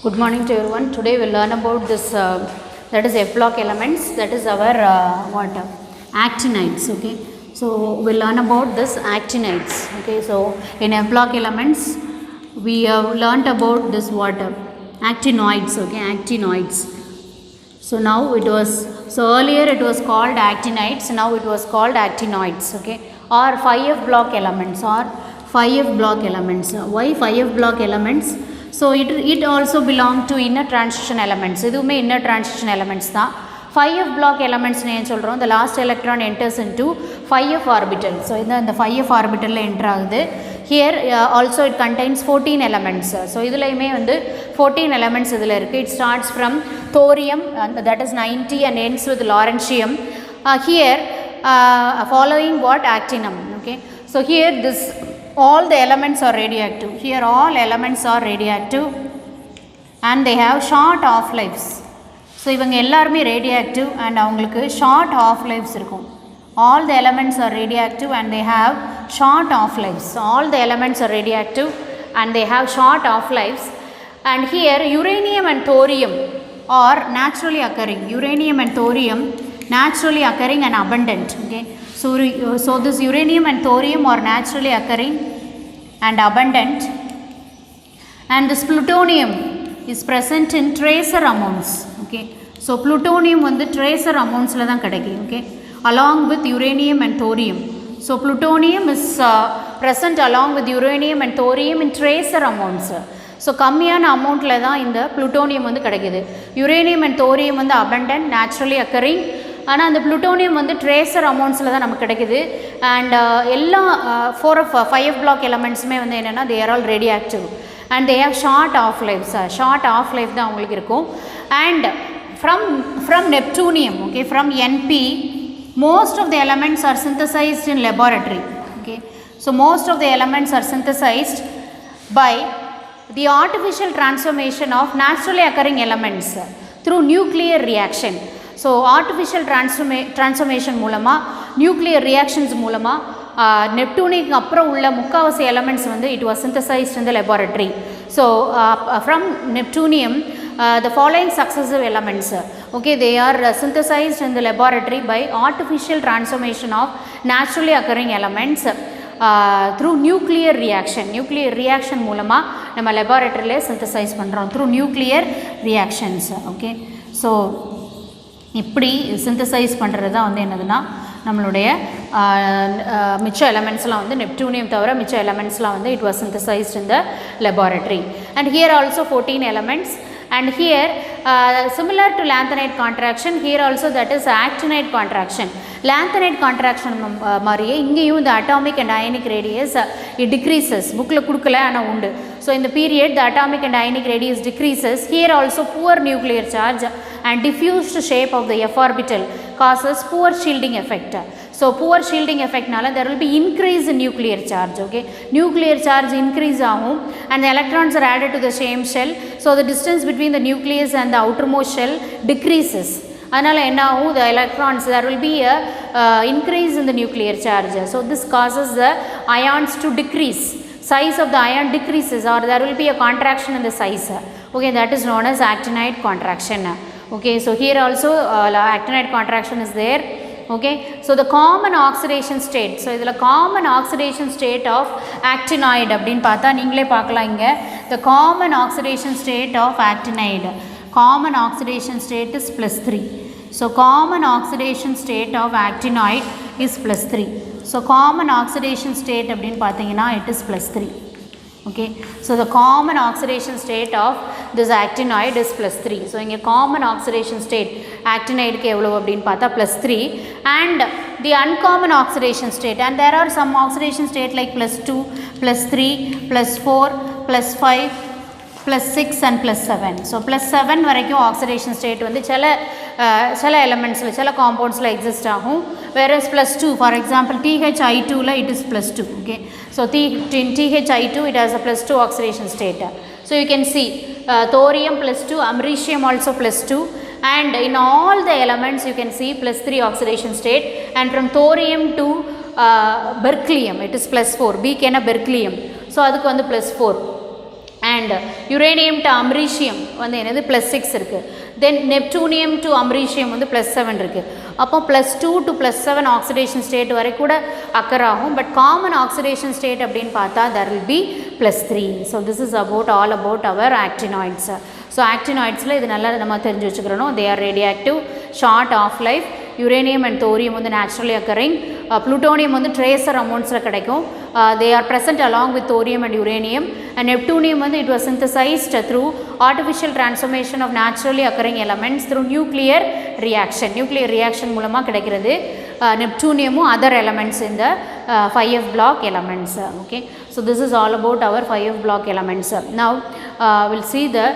Good morning to everyone. Today we will learn about this that is F block elements, that is our actinides. Okay, so we will learn about this actinides. Okay, so in F block elements we have learnt about this actinoids. Okay, actinoids. So now earlier it was called actinides, now it was called actinoids. Okay, or 5F block elements, Why 5F block elements? So it also belong to inner transition elements. இதுவுமே inner transition elements தான். 5F block elements னு ஏன் சொல்கிறோம், the last electron enters into 5F orbital. So இந்த 5F orbital enter ஆகுது. Here also it contains 14 elements. So இதுலையுமே வந்து 14 elements இதில் இருக்குது. It starts from thorium, that is 90, and ends with lawrencium. Here following what? Actinum. Okay, so here this all the elements are radioactive. Here all elements are radioactive and they have short half lives. So இவங்க எல்லாருமே radioactive and அவங்களுக்கு short half lives இருக்கும். All the elements are radioactive and they have short half lives. So all the elements are radioactive and they have short half lives. And here uranium and thorium are naturally occurring. Uranium and thorium naturally occurring and abundant. Okay, so this uranium and thorium are naturally occurring and abundant, and this plutonium is present in tracer amounts. Okay, so plutonium வந்து tracer amountsல தான் கிடைக்கும். Okay, along with uranium and thorium. So plutonium is present along with uranium and thorium in tracer amounts. So கம்மியான அமௌண்ட்டில் தான் இந்த plutonium வந்து கிடைக்கிது. uranium and thorium வந்து abundant, naturally occurring, ஆனால் அந்த plutonium வந்து tracer amountsல தான் நமக்கு கிடைக்கிது. அண்ட் எல்லா 5F block elementsமே வந்து என்னென்னா they are all radioactive and they have short half lives. Short half life தான் அவங்களுக்கு இருக்கும். And from neptunium, okay, from NP, most of the elements are synthesized in laboratory. Okay, so most of the elements are synthesized by the artificial transformation of naturally occurring elements through nuclear reaction. So artificial transformation மூலமா nuclear reactions மூலமா நெப்டூனுக்கு அப்புறம் உள்ள முக்காவாசி elements வந்து it was synthesized in the laboratory. So from neptunium the following successive elements, okay, they are synthesized in the laboratory by artificial transformation of naturally occurring elements through nuclear reaction மூலமா நம்ம laboratoryல synthesize பண்ணுறோம் through nuclear reactions. Okay, so இப்படி synthesize பண்ணுறது தான் வந்து என்னதுன்னா நம்மளுடைய மிச்ச எலமெண்ட்ஸ்லாம் வந்து நெப்டூனியம் தவிர மிச்ச எலமெண்ட்ஸ்லாம் வந்து it was synthesized in the laboratory. And here also 14 elements. And here similar to lanthanide contraction, here also that is actinide contraction. Lanthanide contraction மாதிரியே இங்கேயும் the atomic and ionic radius it decreases. புக்கில் கொடுக்கல ஆனால் உண்டு. So in the period the atomic and ionic radius decreases. Here also poor nuclear charge and diffused shape of the f orbital causes poor shielding effect. So poor shielding effect nala there will be increase in nuclear charge. Okay, nuclear charge increase ஆகும் and the electrons are added to the same shell. So the distance between the nucleus and the outermost shell decreases. அதனால் என்ன ஆகும், the electrons there will be a increase in the nuclear charge. So this causes the ions to decrease. Size of the ion decreases or there will be a contraction in the size. Okay, that is known as actinide contraction. Okay, so here also actinide contraction is there. Okay, so the common oxidation state, so இதில் common oxidation state of actinoid அப்படின்னு பார்த்தா நீங்களே பார்க்கலாம் இங்கே the common oxidation state of actinoid, common oxidation state is +3. So common oxidation state of actinoid is +3. So common oxidation state அப்படின்னு பார்த்தீங்கன்னா it is +3. Okay, so the common oxidation state of this actinoid is +3. So இங்கே common oxidation state actinoidக்கு எவ்வளவு அப்படின்னு பார்த்தா +3. and the uncommon oxidation state, and there are some oxidation state like +2, +3, +4, +5, +6 and +7. So +7 வரைக்கும் oxidation state வந்து சில எலமெண்ட்ஸில் சில காம்பவுண்ட்ஸில் exist ஆகும். whereas +2 for example THI2ல it is +2. Okay, so in THI2 it has a +2 oxidation state. So you can see thorium +2, americium also +2, and in all the elements you can see +3 oxidation state. And from thorium to berkelium it is +4. B Kena berkelium, so அதுக்கு வந்து +4. and uranium to americium வந்து என்னது +6 இருக்கு. then neptunium to americium வந்து +7 இருக்கு. அப்போ +2 to +7 oxidation state வரை கூட occur ஆகும். but common oxidation state அப்படினு பார்த்தா there will be +3. so this is about all about our actinoids. so actinoidsல இது நல்லா நம்ம தெரிஞ்சு வச்சுக்கறணும். they are radioactive, short half life. uranium and thorium வந்து naturally occurring. plutonium வந்து tracer amountsல கிடைக்கும். they are present along with thorium and uranium. and neptunium வந்து it was synthesized through artificial transformation of naturally occurring elements through nuclear reaction மூலமா கிடைக்கிறது. neptunium other elements in the 5f block elements. okay, so this is all about our 5f block elements. now we'll see the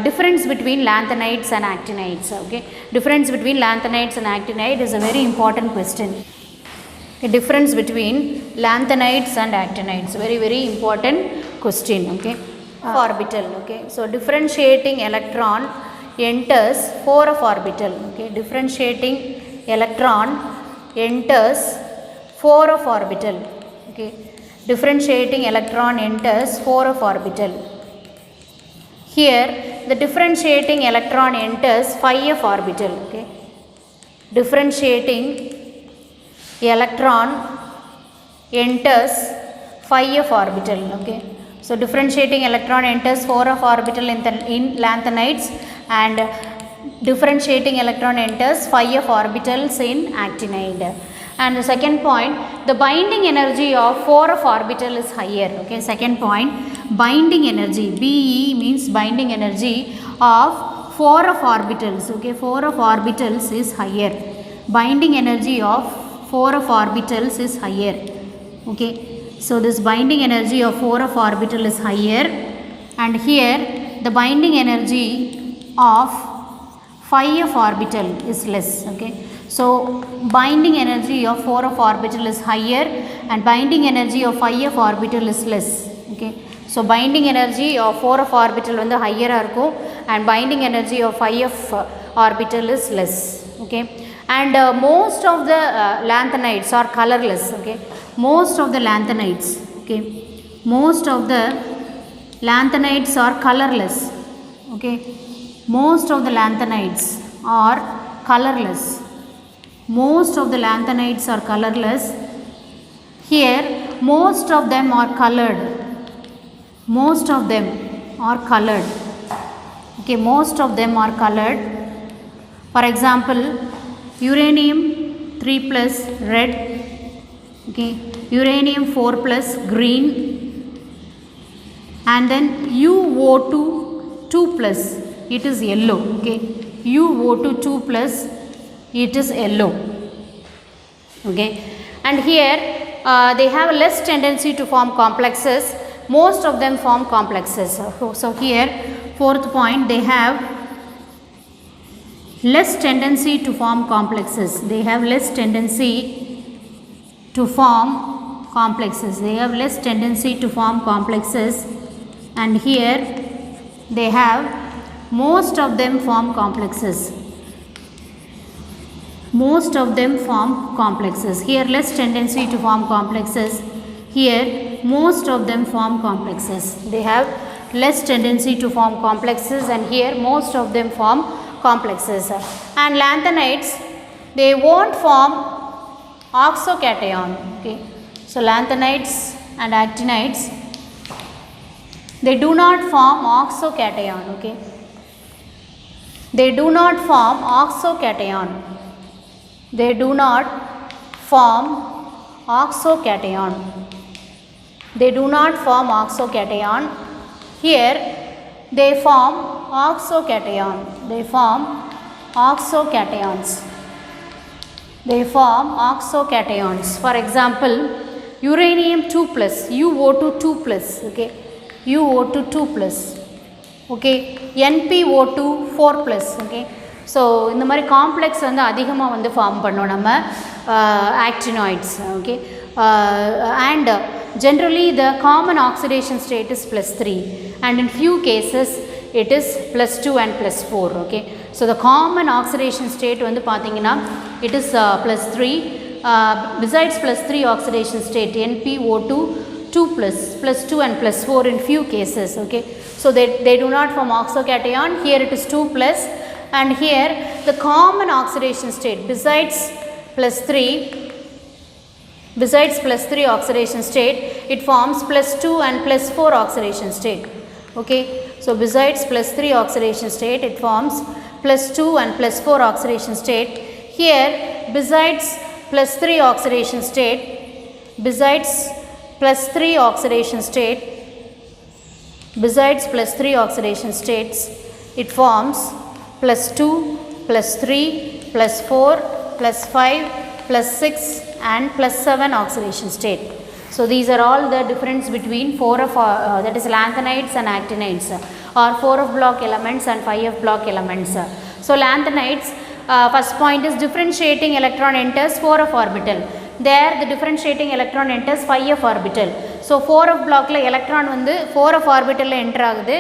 difference between lanthanides and actinides. okay, difference between lanthanides and actinide is a very important question. The difference between lanthanides and actinides, very important question. okay, orbital. okay, so differentiating electron enters 4f orbital. okay, differentiating electron enters 4f orbital. okay, differentiating electron enters 4f orbital. Here the differentiating electron enters 5f orbital. okay, differentiating electron enters 5f orbital. okay, so differentiating electron enters 4f orbital in lanthanides and differentiating electron enters 5f orbitals in actinide. and the second point, the binding energy of 4f orbital is higher. okay, second point, binding energy, Be means binding energy of 4f orbitals. okay, 4f orbitals is higher. binding energy of 4f orbitals is higher. okay, so this binding energy of 4f orbital is higher, and here the binding energy of 5f orbital is less. okay, so binding energy of 4f orbital is higher and binding energy of 5f orbital is less. okay, so binding energy of 4f orbital வந்து higher இருக்கும் and binding energy of 5f orbital is less. okay, and most of the lanthanides are colorless. okay, most of the lanthanides, okay, most of the lanthanides are colorless. okay, most of the lanthanides are colorless. most of the lanthanides are colorless. Here most of them are colored. most of them are colored. okay, most of them are colored. for example, uranium 3 plus red, okay, uranium 4 plus green, and then UO2 2 plus it is yellow. okay, UO2 2 plus it is yellow. okay, and here they have less tendency to form complexes. most of them form complexes. so here fourth point, they have less tendency to form complexes. they have less tendency to form complexes. they have less tendency to form complexes, and here they have most of them form complexes. most of them form complexes. here less tendency to form complexes. here most of them form complexes. they have less tendency to form complexes, and here most of them form complexes. and lanthanides, they won't form oxocation. okay, so lanthanides and actinides, they do not form oxocation. okay, they do not form oxocation. they do not form oxocation. they do not form oxocation. here they form oxocation. they form oxocations. they form oxocations. for example, uranium 2 plus, UO2 2 plus, okay, UO2 2 plus, okay, NPO2 4 plus. okay, so இந்த மாதிரி complex வந்து அதிகமாக வந்து form பண்ணோம் நம்ம actinoids. okay, and generally the common oxidation state is +3, and in few cases it is +2 and +4. okay, so the common oxidation state வந்து பார்த்தீங்கன்னா it is +3. besides +3 oxidation state, NPO2 2 plus 2 and plus 4 in few cases. Okay, so they do not form oxocation. Here it is 2 plus, and here the common oxidation state besides plus 3 oxidation state, it forms plus 2 and plus 4 oxidation state. Okay, so besides plus 3 oxidation state, it forms plus 2 and plus 4 oxidation state. Here besides plus 3 oxidation state, besides plus 3 oxidation state, besides plus 3 oxidation states, it forms plus 2 plus 3 plus 4 plus 5 plus 6 and plus 7 oxidation state. So these are all the difference between 4 of that is lanthanides and actinides, or 4 of block elements and 5 of block elements. So lanthanides, first point is differentiating electron enters 4 of orbital. There the differentiating electron enters 5 of orbital. So 4 of block la electron வந்து 4 of orbital la enter ஆகுது,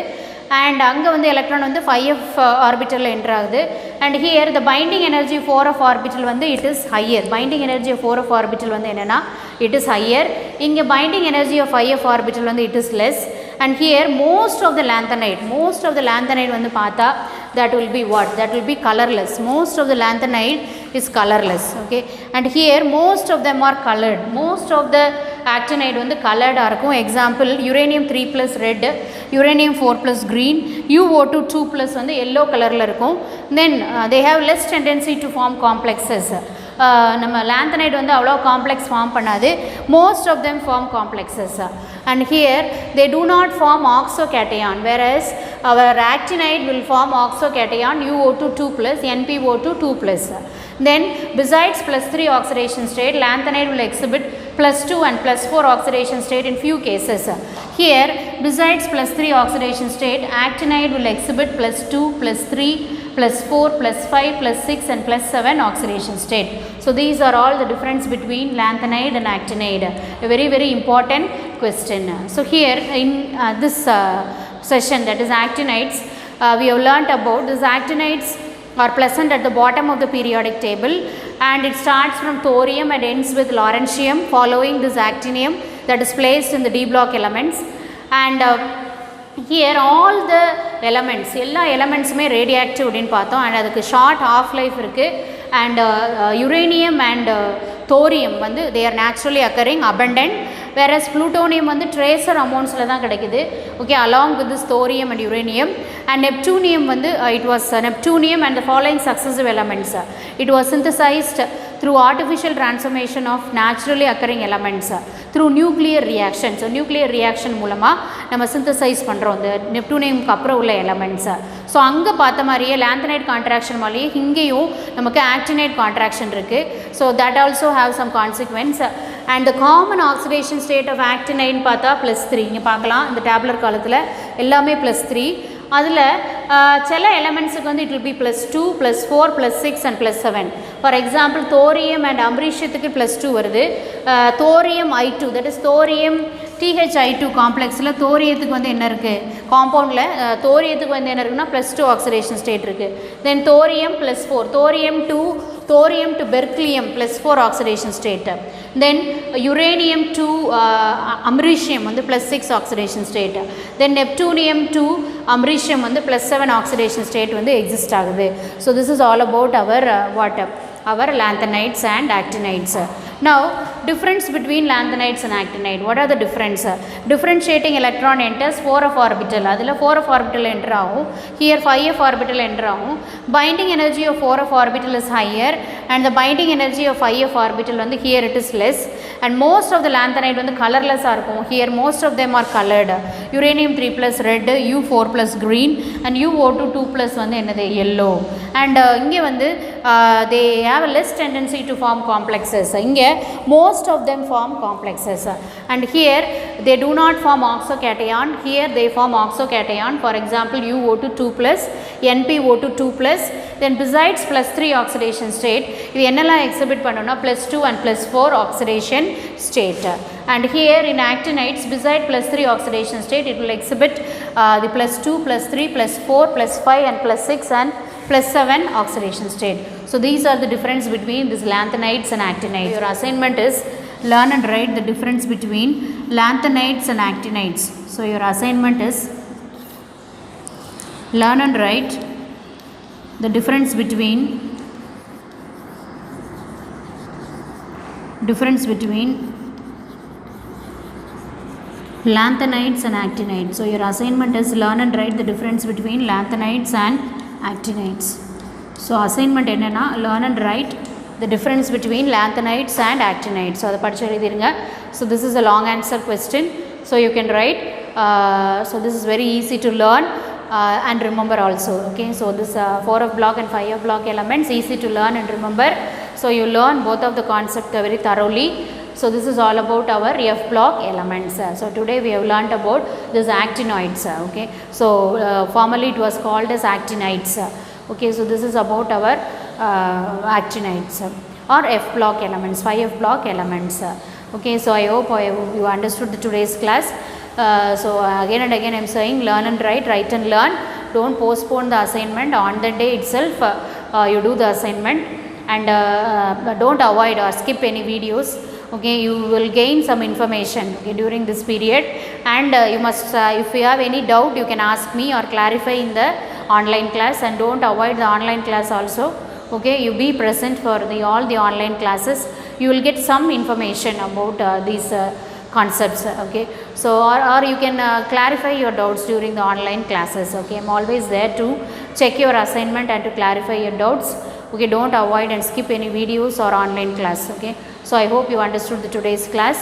and அங்கே வந்து electron வந்து 5 of orbital la enter ஆகுது, and here the binding energy 4 of orbital வந்து it is higher. Binding energy of 4 of orbital வந்து என்னன்னா it is higher. இங்கே binding energy of 5 of orbital வந்து it is less, and here most of the lanthanide வந்து பார்த்தா that will be what? That will be colorless. Most of the lanthanide is colorless. Okay, and here most of them are colored. Most of the actinide வந்து colored இருக்கும். Example, uranium 3 plus red, uranium 4 plus green, UO2 2 plus வந்து yellow colorல இருக்கும். Then they have less tendency to form complexes. நம்ம lanthanide வந்து அவ்வளோ complex form பண்ணாது. Most of them form complexes, and here they do not form oxocation, whereas our actinide will form oxocation UO2 2 plus, NPO2 2 plus. Then besides plus 3 oxidation state, lanthanide will exhibit plus 2 and plus 4 oxidation state in few cases. Here besides plus 3 oxidation state, actinide will exhibit plus 2 plus 3 plus 4 plus 5 plus 6 and plus 7 oxidation state. So these are all the difference between lanthanide and actinide. A very very important question. So here in this session, that is actinides, we have learnt about these actinides are present at the bottom of the periodic table, and it starts from thorium and ends with lawrencium, following this actinium that is placed in the D block elements. And here all the elements, எல்லா எலமெண்ட்ஸுமே radioactive அப்படின்னு பார்த்தோம், and அதுக்கு short of life இருக்குது. And uranium and thorium வந்து they are naturally occurring abundant, whereas plutonium வந்து tracer amountsல தான் கிடைக்குது. Okay, along with this thorium and uranium. And neptunium வந்து it was neptunium and the following successive elements, it was synthesized through artificial transformation of naturally occurring elements through nuclear reaction. So nuclear reaction மூலமாக நம்ம synthesize பண்ணுறோம் இந்த நெப்டூனியம்க்கு அப்புறம் உள்ள எலமெண்ட்ஸை. So அங்கே பார்த்த மாதிரியே lanthanide கான்ட்ராக்ஷன் மாதிரியே இங்கேயும் நமக்கு actinide கான்ட்ராக்ஷன் இருக்குது. So that also have some consequence. And the common oxidation state of actinide பார்த்தா +3. இங்கே பார்க்கலாம் இந்த டேப்லர் காலத்தில் எல்லாமே +3. அதில் சில எலமெண்ட்ஸுக்கு வந்து it will be +2 +4 +6 and +7. For example thorium and அம்ரீஷியத்துக்கு +2 வருது. Thorium I2, that is thorium THI2 காம்ப்ளெக்ஸில் தோரியத்துக்கு வந்து என்ன இருக்குது, காம்பவுண்டில் தோரியத்துக்கு வந்து என்ன இருக்குன்னா +2 ஆக்சிடேஷன் ஸ்டேட் இருக்குது. தென் thorium +4, thorium to berkelium +4 oxidation state. Then uranium to americium வந்து +6 oxidation state. Then neptunium to americium வந்து +7 oxidation state வந்து exist ஆகுது. So this is all about our our lanthanides and actinides. Now difference between lanthanides and actinide. What are the difference? Differentiating electron enters 4 of orbital. அதில் 4 of orbital enter ஆகும். Here 5 of orbital enter ஆகும். Binding energy of 4 of orbital is higher, and the binding energy of 5 of orbital வந்து here it is less. And most of the lanthanide வந்து colorless இருக்கும். Here most of them are colored. Uranium 3 plus red, U4 plus green, and UO2 2 plus வந்து என்னது yellow. And இங்கே வந்து they have a less tendency to form complexes. இங்கே most of them form complexes, and here they do not form oxocation. Here they form oxocation. For example, UO2 2 plus, NPO2 2 plus. Then besides +3 oxidation state, இது என்னெல்லாம் exhibit பண்ணோம்னா +2 and +4 oxidation state. And here in actinides, beside +3 oxidation state, it will exhibit the +2 +3 +4 +5 and +6 and +7 oxidation state. So these are the difference between these lanthanides and actinides. Your assignment is learn and write the difference between lanthanides and actinides. So your assignment is learn and write the difference between lanthanides and actinides. So your assignment is learn and write the difference between lanthanides and actinides. So assignment enna learn and write the difference between lanthanides and actinides. So adha padichu eludinga. So this is a long answer question. So you can write. So this is very easy to learn and remember also. Okay. So this 4F block and 5F block elements easy to learn and remember. So you learn both of the concept very thoroughly. So this is all about our F block elements. So today we have learnt about this actinoids. Okay. So formerly it was called as actinides. Okay. So this is about our actinides or F block elements, 5F block elements. Okay. So I hope you understood today's class. So again and again I am saying learn and write and learn. Don't postpone the assignment. On the day itself you do the assignment, and don't avoid or skip any videos. Okay, you will gain some information, okay, during this period, and you must if you have any doubt you can ask me or clarify in the online class, and don't avoid the online class also. Okay, you be present for all the online classes. You will get some information about these concepts. Okay, so or you can clarify your doubts during the online classes. Okay, I am always there to check your assignment and to clarify your doubts. Okay, don't avoid and skip any videos or online class. Okay, so I hope you understood today's class.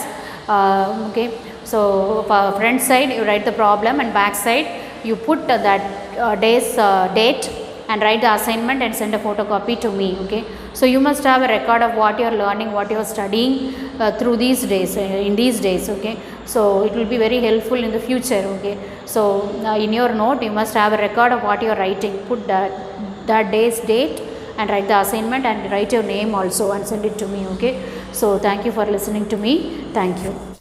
Okay, so for front side you write the problem, and back side you put that day's date and write the assignment and send a photocopy to me. Okay, so you must have a record of what you are learning, what you are studying through these days, in these days. Okay, so it will be very helpful in the future. Okay, so in your note you must have a record of what you are writing. Put that day's date and write the assignment and write your name also and send it to me. Okay, so thank you for listening to me. Thank you.